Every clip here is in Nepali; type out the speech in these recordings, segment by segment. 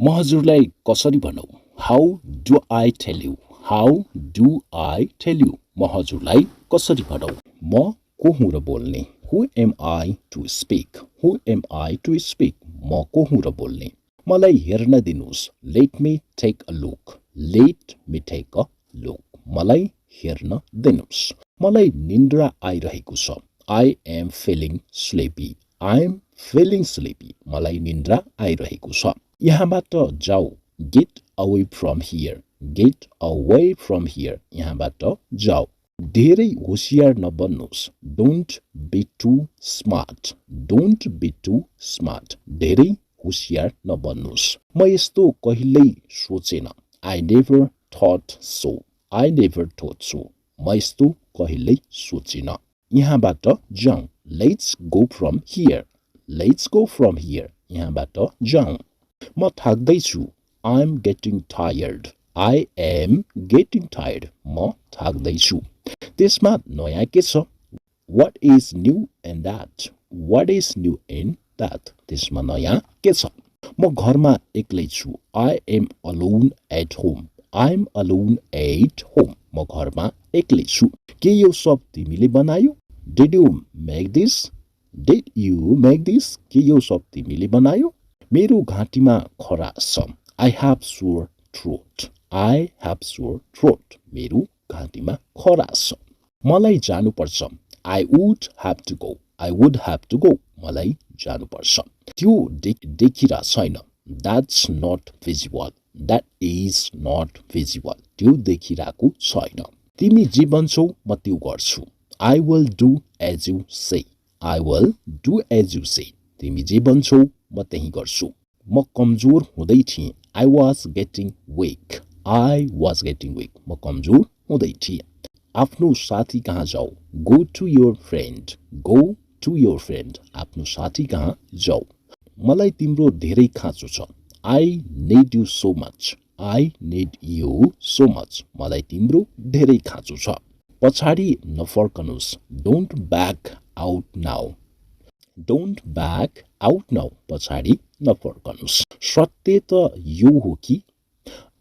म हजुरलाई कसरी भनौं? How do I tell you? How do I tell you? म हजुरलाई कसरी भनौं? म को हुँ र बोल्ने? Who am I to speak? Who am I to speak? म को हुँ र बोल्ने? मलाई हेर्न दिनुस्. Let me take a look. Let me take a look. मलाई हेर्न दिनुस्. मलाई निन्द्रा आइरहेको छ. I am feeling sleepy. I am feeling sleepy. मलाई निन्द्रा आइरहेको छ. यहाँबाट जाऊ. Get away from here. Get away from here. यहाँबाट जाऊ. धेरै होशियार नबन्नुस्. Don't be too smart. Don't be too smart. धेरै होशियार नबन्नुस्. म यस्तो कहिल्यै सोचेन. I never thought so. I never thought so. म यस्तो कहिल्यै सोचिन. यहाँबाट जाऊ. Let's go from here. Let's go from here. यहाँबाट जाऊ. म थाक्दै छु. I'm getting tired. I am getting tired. म थाक्दै छु. त्यसमा नयाँ के छ? What is new in that? What is new in that? त्यसमा नयाँ के छ? म घरमा एक्लै छु. I am alone at home. I'm alone at home. म घरमा एक्लै छु. के यो सब तिमीले बनायो? Did you make this? Did you make this? के यो सब तिमीले बनायो? मेरो घाँटीमा खरास छ. I have sore throat. I have sore throat. मेरो घाँटीमा खरास छ. मलाई जानुपर्छ. I would have to go. I would have to go. मलाई जानुपर्छ. त्यो देखिरा छैन. That's not visible. That is not visible. त्यो देखिराको छैन. तिमी जे भन्छौ म त्यो गर्छु. I will do as you say. I will do as you say. तिमी जे भन्छौ म त्यही गर्छु. म कमजोर हुँदै थिएँ. I was getting weak. I was getting weak. म कमजोर हुँदै थिएँ. आफ्नो साथी कहाँ जाऊ? Go to your friend. Go to your friend. आफ्नो साथी कहाँ जाऊ. मलाई तिम्रो धेरै खाँचो छ. I need you so much. I need you so much. मलाई तिम्रो धेरै खाँचो छ. पछाडि नफर्कनुस्. Don't back out now. Don't back out now. पछाडि नफर्कनुस्. सत्य त यो हो कि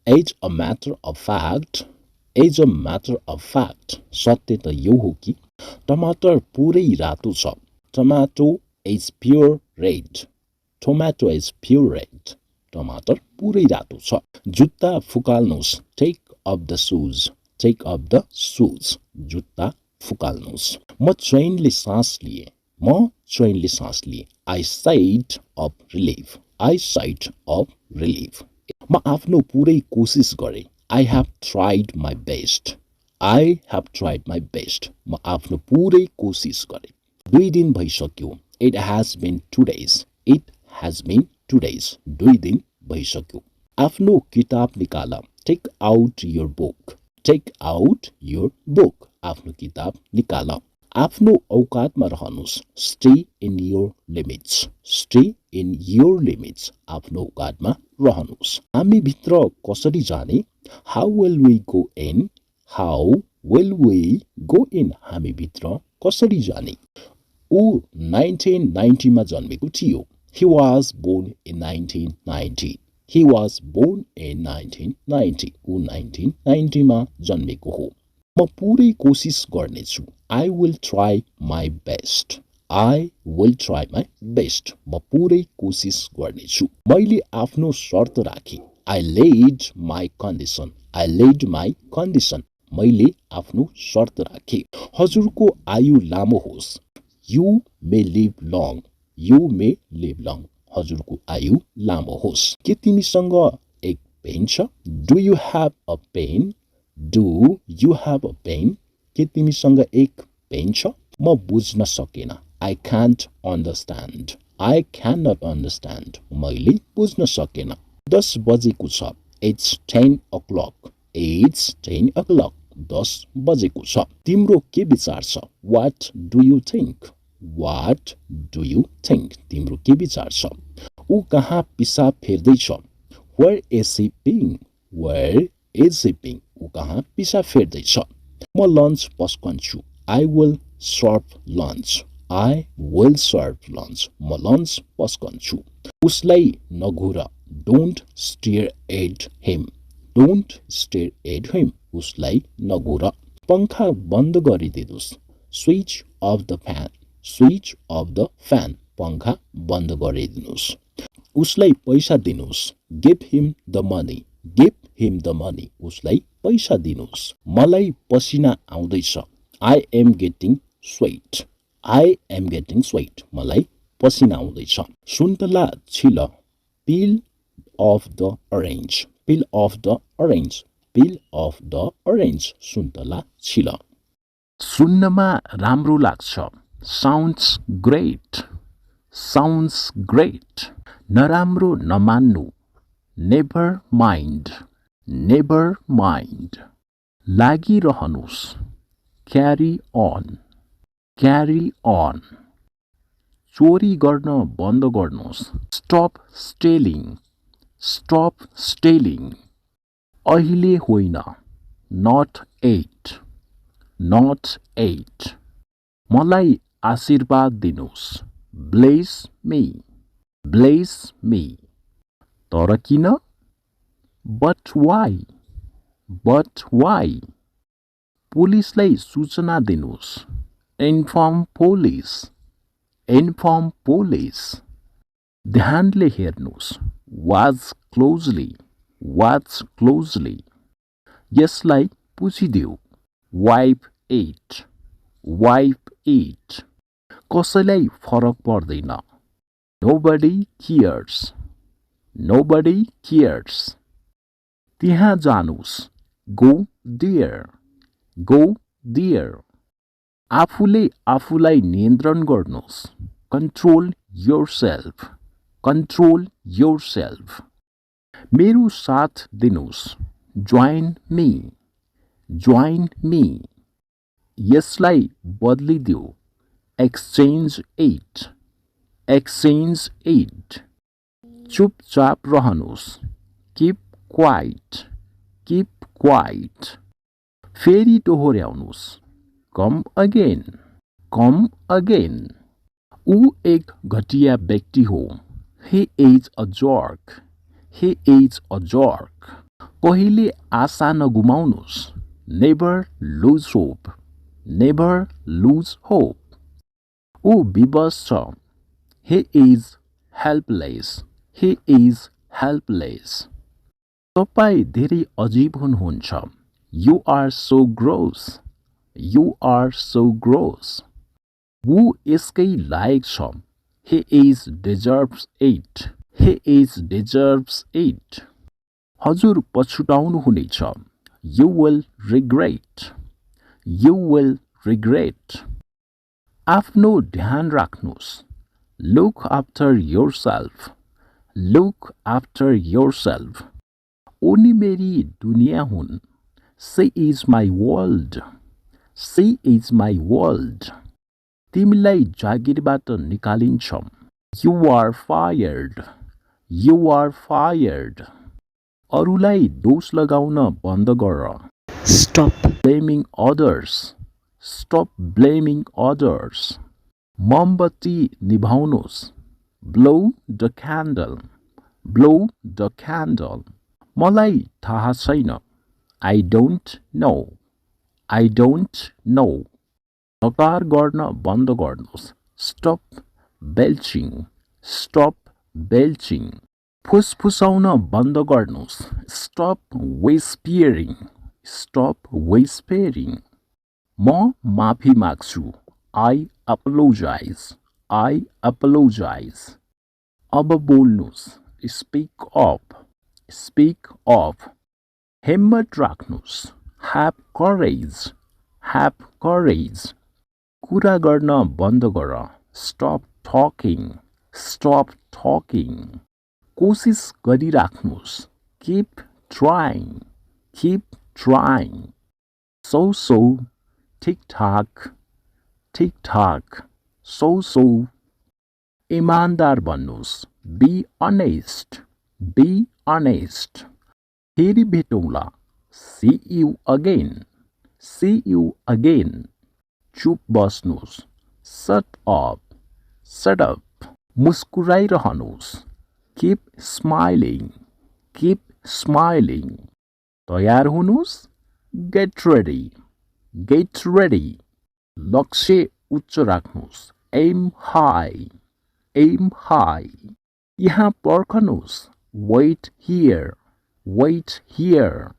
as a matter of fact, as a matter of fact, सत्य त यो हो कि टमाटर पुरै रातो छ. Tomato is pure red. Tomato is pure red. टमाटर पुरै रातो छ. जुत्ता फुकाल्नुस्. Take off the shoes. Take off the shoes. जुत्ता फुकाल्नुस्. म चैनले सास लिए. म चैनले सास लिए. I sighed of relief. I sighed of relief. म आफ्नो पुरै कोसिस गरे. I have tried my best. I have tried my best. म आफ्नो पुरै कोसिस गरे. 2 दिन भइसक्यो. It has been 2 days. It has been 2 days. 2 दिन भइसक्यो. आफ्नो किताब निकाल. Take out your book. Take out your book. आफ्नो किताब निकाल. आफ्नो औकातमा रहनुस्. Stay in your limits. Stay in your limits. आफ्नो औकातमा रहनुस्. हामी भित्र कसरी जाने? How will we go in? How will we go in? हामी भित्र कसरी जाने? ऊ 1990 मा जन्मेको थियो. He was born in 1990. He was born in 1990. ऊ 1990 मा जन्मेको हो. म पुरै कोसिस गर्नेछु. I will try my best. I will try my best. म पुरै कोसिस गर्नेछु. मैले आफ्नो शर्त राखे. I laid my condition. I laid my condition. मैले आफ्नो शर्त राखे. हजुरको आयु लामो होस्. You may live long. You may live long. हजुरको आयु लामो होस्. के तिमीसँग एक पेन छ? Do you have a pen? Do you have a pen? के तिमीसँग एक पेन छ? म बुझ्न सकेन. I can't understand. I cannot understand. मैले बुझ्न सकेन. 10 बजेको छ. It's 10 o'clock. It's 10 o'clock. 10 बजेको छ. तिम्रो के विचार छ? What do you think? What do you think? तिम्रो के विचार छ? ऊ कहाँ पिसाब फेर्दैछ? Where is he peeing? Where is he peeing? ऊ कहाँ पिसाब फेर्दैछ? म लन्च पस्कन्छु. I will serve lunch. I will serve lunch. म लन्च पस्कन्छु. उसलाई नघुर. Don't stare at him. Don't stare at him. उसलाई नघुर. पंखा बन्द गरिदिनुस्. Switch off the fan. Switch off the fan. पंखा बन्द गरिदिनुस्. उसलाई पैसा दिनुस्. Give him the money. Give him the money. उसलाई पैसा दिनुस्. मलाई पसिना आउँदैछ. I am getting sweat. I am getting sweat. मलाई पसिना आउँदैछ. सुन्तला छिल. Peel off the orange. Peel off the orange. Peel off the orange. सुन्तला छिल. सुन्नमा राम्रो लाग्छ. Sounds great. Sounds great. नराम्रो नमान्नु. Never mind. Never mind. लागिरहनुस्. Carry on. Carry on. चोरी गर्न बन्द गर्नुस्. Stop stealing. Stop stealing. अहिले होइन. Not yet. Not yet. मलाई आशीर्वाद दिनुस्. Bless me. Bless me. तर किन? But why? But why? पुलिसलाई सूचना दिनुस्. Inform police. Inform police. ध्यानले हेर्नुस्. Watch closely. Watch closely. यसलाई पुछिदेऊ. Wipe it. Wipe it. कसैलाई फरक पर्दैन. Nobody cares. Nobody cares. त्यहाँ जानुस्. Go there. Go there. आफूले आफूलाई नियन्त्रण गर्नुस्. Control yourself. Control yourself. मेरो साथ दिनुस्. Join me. Join me. यसलाई बदलिदेऊ. Exchange it. Exchange it. चुपचाप रहनुस्. Keep quiet. Keep quiet. फेरि दोहोर्याउनुस्. Come again. Come again. ऊ एक घटिया व्यक्ति हो. He is a jerk. He is a jerk. कहिले आशा नगुमाउनुस्. Never lose hope. Never lose hope. ऊ विवश छ. He is helpless. He is helpless. तपाईं धेरै अजीब हुनुहुन्छ. You are so gross. You are so gross. ऊ यसकै लायक छ. He is deserves it. He is deserves it. हजुर पछुताउनु हुनेछ. You will regret. You will regret. आफ्नो ध्यान राख्नुस्. Look after yourself. Look after yourself. उनी मेरी दुनिया हुन्. She is my world. She is my world. तिमीलाई जागिरबाट निकालिन्छ. You are fired. You are fired. अरूलाई दोष लगाउन बन्द गर. Stop blaming others. Stop blaming others. मोमबत्ती निभाउनुस्. Blow the candle. Blow the candle. मलाई थाहा छैन. I don't know. I don't know. नकार गर्न बन्द गर्नुस्. Stop belching. Stop belching. फुसफुसाउन बन्द गर्नुस्. Stop whispering. Stop whispering. म माफी माग्छु. I apologize. I apologize. अब बोल्नुस्. Speak up. Speak up. हिम्मत राख्नुस्. Have courage. Have courage. कुरा गर्न बन्द गर. Stop talking. Stop talking. कोसिस गरिराख्नुस्. Keep trying. Keep trying. So. ठिकठाक. ठिकठाक. So. इमानदार बन्नुस्. Be honest. Be honest. फेरि भेटौँला. See you again. See you again. चुप बस्नुस्. Shut up. Shut up. मुस्कुराइरहनुस्. Keep smiling. Keep smiling. तयार हुनुस्. Get ready. Get ready. लक्ष्य उच्च राख्नुस्. Aim high. Aim high. यहाँ पर्खनुस्. Wait here. Wait here.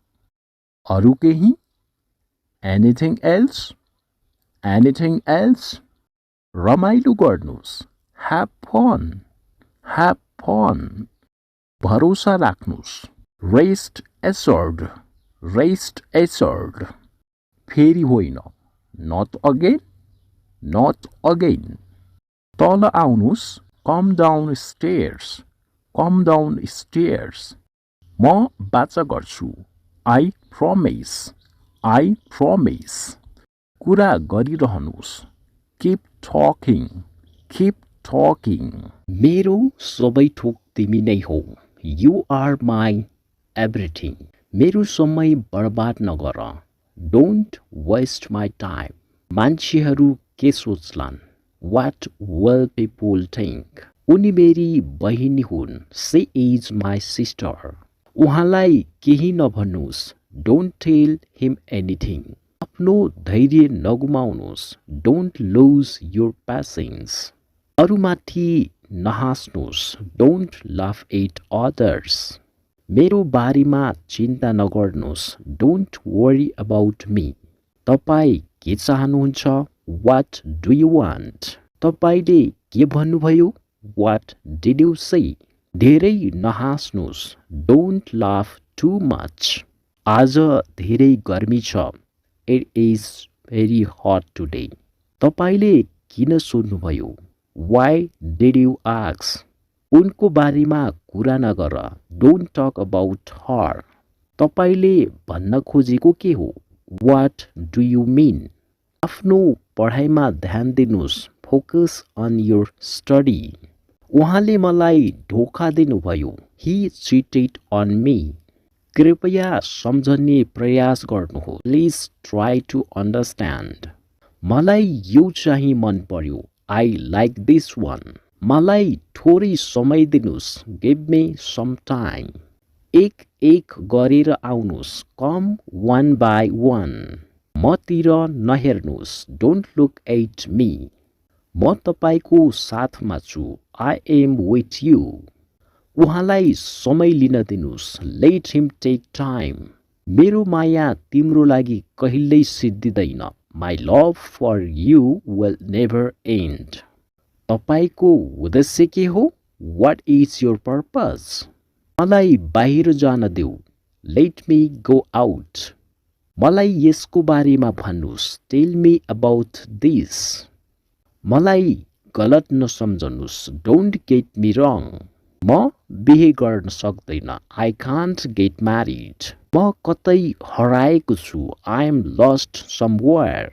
अरु केही? Anything else? Anything else? रमाइलो गर्नुस्. Have fun. Have fun. भरोसा राख्नुस्. Rest assured. Rest assured. फेरि होइन. Not again. Not again. तल आउनुस्. Come down stairs. Come down stairs. म वाचा गर्छु. I promise. I promise. कुरा गरिरहनुस्. Keep talking. Keep talking. मेरो सबै थोक तिमी नै हौ. You are my everything. मेरो समय बर्बाद नगर. Don't waste my time. मान्छेहरू के सोच्लान्? What will people think? उनी मेरी बहिनी हुन्. She is my sister. उहाँलाई केही नभन्नुस्. Don't tell him anything. आफ्नो धैर्य नगुमाउनुस्. Don't lose your patience. Arumathi नहाँस्नुस्. Don't laugh at others. मेरो बारेमा चिन्ता नगर्नुस्. Don't worry about me. तपाईँ के चाहनुहुन्छ? What do you want? तपाईले के भन्नुभयो? What did you say? धेरै नहाँस्नुस्. Don't laugh too much. आज धेरै गर्मी छ. It is very hot today. तपाईले किन सोध्नुभयो? Why did you ask? उनको बारेमा कुरा नगर. Don't talk about her. तपाईले भन्न खोजेको के हो? What do you mean? आफ्नो पढाइमा ध्यान दिनुस्. Focus on your study. उहाँले मलाई धोका दिनुभयो. He cheated on me. कृपया सम्झने प्रयास गर्नुहोस्. Please try to understand. मलाई यो चाहिँ मन पर्यो. I like this one. मलाई थोरै समय दिनुस्. Give me some time. एक एक गरेर आउनुस्. Come one by one. मतिर नहेर्नुस्. Don't look at me. म तपाईको साथमा छु. I am with you. उहाँलाई समय लिन दिनुस्. Let him take time. मेरो माया तिम्रो लागि कहिल्यै सिद्धिदैन. My love for you will never end. तपाईको उद्देश्य के हो? What is your purpose? मलाई बाहिर जान देऊ. Let me go out. मलाई यसको बारेमा भन्नुस्. Tell me about this. मलाई गलत नसम्झनुस्. Don't get me wrong. म बिहे गर्न सक्दैन. I can't get married. म कतै हराएको छु. I am lost somewhere.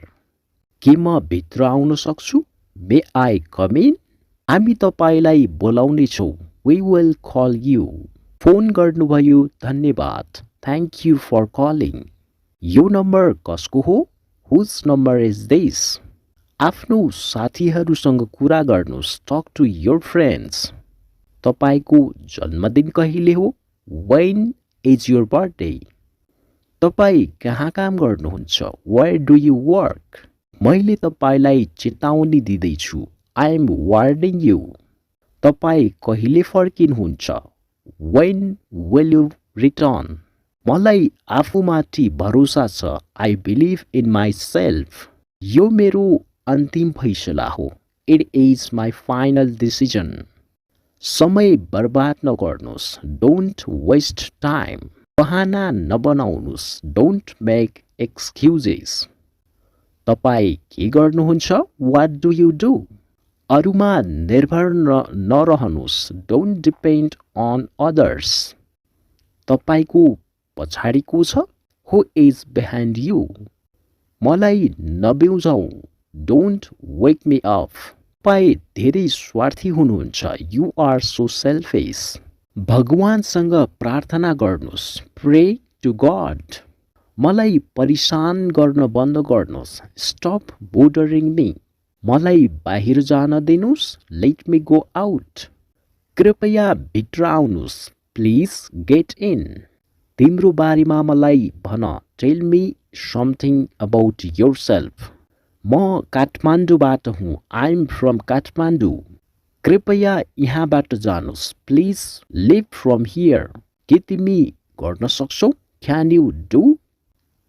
के म भित्र आउन सक्छु? May I come in? हामी तपाईलाई बोलाउने छौं. We will call you. Phone गर्नुभयो धन्यवाद. Thank you for calling. यो नम्बर कसको हो? Whose number is this? आफ्नो साथीहरूसँग कुरा गर्नुस्. Talk to your friends. तपाईको जन्मदिन कहिले हो? When is your birthday? तपाई कहाँ काम गर्नुहुन्छ? Where do you work? मैले तपाईलाई चेतावनी दिँदैछु. I am warning you. तपाई कहिले फर्किनुहुन्छ? When will you return? मलाई आफूमाथि भरोसा छ. I believe in myself. यो मेरो अन्तिम फैसला हो. It is my final decision. समय बर्बाद नगर्नुस्. Don't waste time. बहाना नबनाउनुस्. Don't make excuses. तपाई के गर्नुहुन्छ? What do you do? अरूमा निर्भर नरहनुस्. Don't depend on others. तपाईको पछाडि को छ? Who is behind you? मलाई नबिउजाऊ. Don't wake me up. तपाईं धेरै स्वार्थी हुनुहुन्छ. You are so selfish. भगवानसँग प्रार्थना गर्नुस्. Pray to God. मलाई परेशान गर्न बन्द गर्नुस्. Stop bothering me. मलाई बाहिर जान दिनुस्. Let me go out. कृपया भित्र आउनुहोस्. Please get in. तिम्रो बारेमा मलाई भन. Tell me something about yourself. म काठमाडौँबाट हुँ. I am from Kathmandu. कृपया यहाँबाट जानुहोस्. Please leave from here. के तिमी गर्न सक्छौ? Can you do?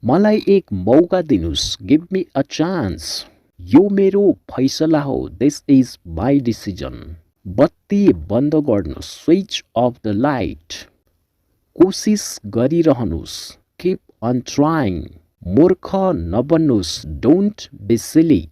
मलाई एक मौका दिनुहोस्. Give me a chance. यो मेरो फैसला हो. This is my decision. बत्ती बन्द गर्नुहोस्. Switch off the light. कोसिस गरिरहनुहोस्. Keep on trying. मूर्ख नबन्नुहोस्. Don't be silly.